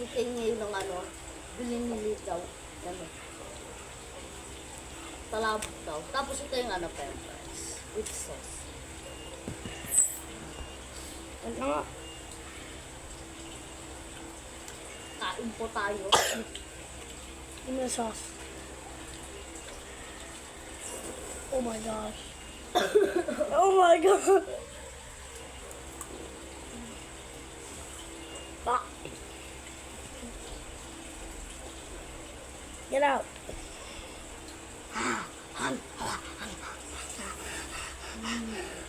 Si King ngayon ng ano, bilinili daw. Ano, talabog daw. Tapos ito yung ano, peppers. With sauce. Ano nga? Kain po tayo. Ano sauce? Oh my gosh. Oh my god. Fuck. Get out.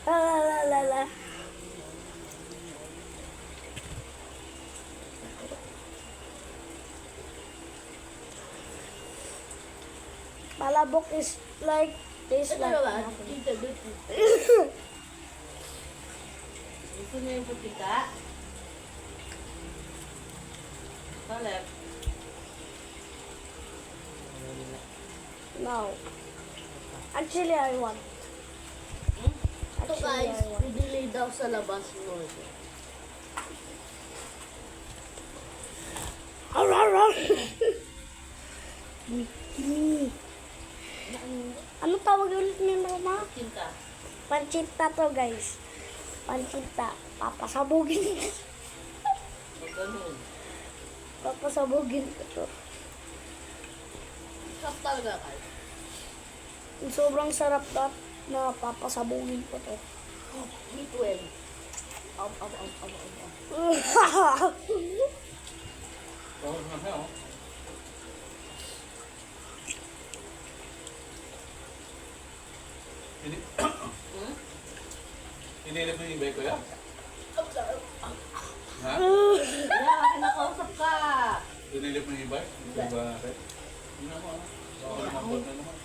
La la la la la. Palabok is like tastes Ito like naman, nothing. dito, dito. Gusto niyo yung putika? Palep. No. Actually, I want. Ito guys, bibili daw sa labas ng order. Bikini. Ano tawag ulit ni mama? Tinta. Pancita to, guys. Pancita. Papasabugin. Ganun. Papasabugin ko to. Sarap talaga guys. Sobrang sarap na papasabugin ko to. Me 12. Om. Inilip mo yung ibay ko yan? Ha? Kaya kinakausap ka. Inilip mo yung ibay? Hindi ba natin? Hindi na mo ah. Baka lumambot na naman.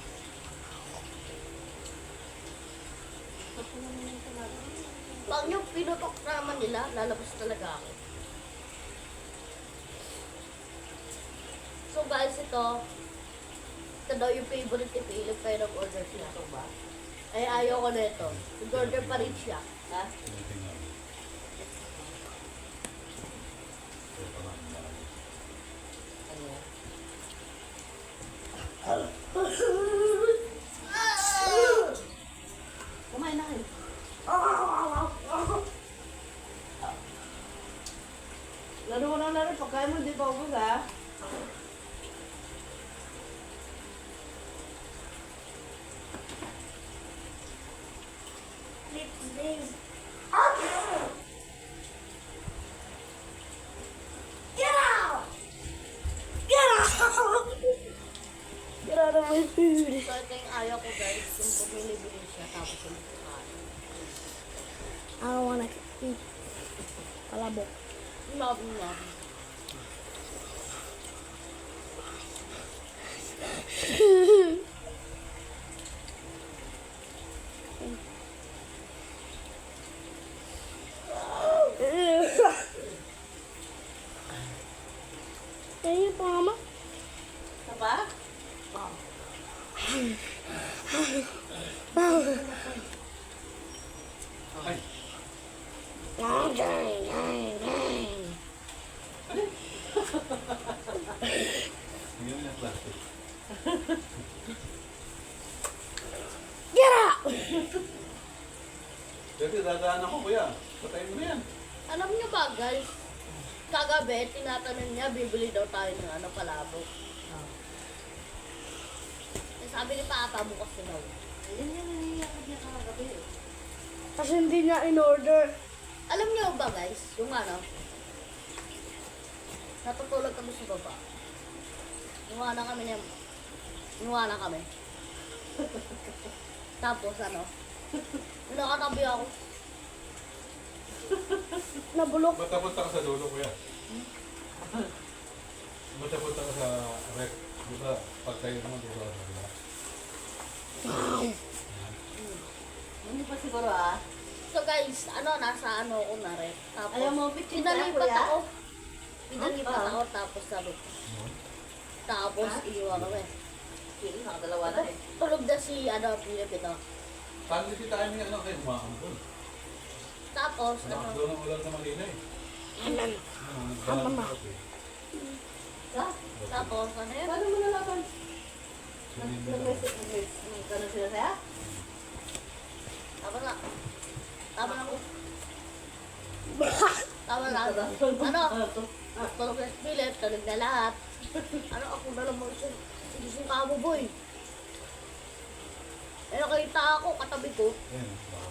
Pag yung pinutok na naman nila, lalabas talaga ako. So guys, ito daw yung favorite ni Philip, kaya nag-order siya. Ito ba? Ay, ayaw ko na ito. Nag-order pa rin siya. Ha? Tinitingnan. Ano yan? Kumain na kayo. Laro mo na laro. Pagkain mo, di pa ubus ha? Get out! Get out! Get out of my food. So ito yung ayaw ko guys. Yung bumili-bili siya, tapos yung kakain. I don't wanna eat palabok. Love. Hey, mama. Apa? Ay! Hindi na yung plastic. Get out! Kasi dadaan ako kuya. Patayin mo na yan. Alam niyo ba guys, kagabi, tinatanong niya, bibili daw tayo ng ano, palabok. Eh, sabi ni Papa, bukas na daw. Ayun yan, nangyayakad niya kagabi. Kasi hindi niya in-order. Alam niyo ba guys, yung ano, natutulog kami sa baba. Inuwanan kami. Tapos ano, nakatabi ako. Nabulok. Ba't napunta ka sa dulo kuya? Ba't napunta ka sa rec? Di ba pagkain naman dito sa dulo? Hindi pa siguro ah. So guys, nasa ako na rin. Tapos, Ayaw mo picture pinalipat kuya? ako. Pinalipat ako, tapos sabi ko. Tapos, iiwan kami. Sige, nakadalawa na eh. Tulog na si, Philip ito. Saan kasi tayo niya kayo umakam doon? Tapos, Doon ang ulan sa Manila eh. Amen. Dalan Mama. sa kape. Ha? Tapos, ano yun? Paano mo nalaman? Sinindi Nag-message, gano'n sila sa'yo? Tama na. Tama na ko. Tama na. Ano? Tulog na si Philip, tulog na lahat. Ano, ako na lang mag-ising kamo, boy. Eh, nakita ako, katabi ko. Ayan, baka.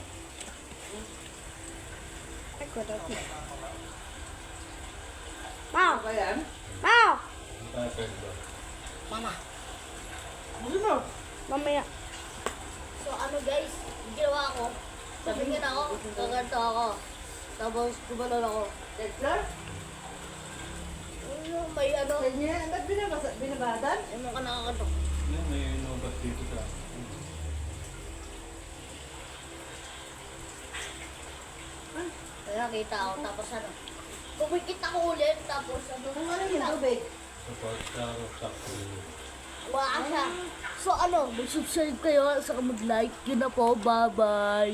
Ay, ko daw. Ano Pao! ba yan? Pao! Hindi tayo pwede ba? Mama. Ano mo? Mamaya. So, ano guys, yung ginawa ko, sabi niya na ako, gaganto ako. Tapos, gumanon ako. Tesla? Ano, may ano, Kanya, ba't binabadan? may mga nakakanto. Yan, may inubat dito sa... Kaya nakita ako, tapos ano, kumikit ako ulit, tapos ano, Ano yung tubig? Sa pagkaro, sakto. wala siya. So ano, mag-subscribe kayo, saka mag-like, yun na po, bye-bye.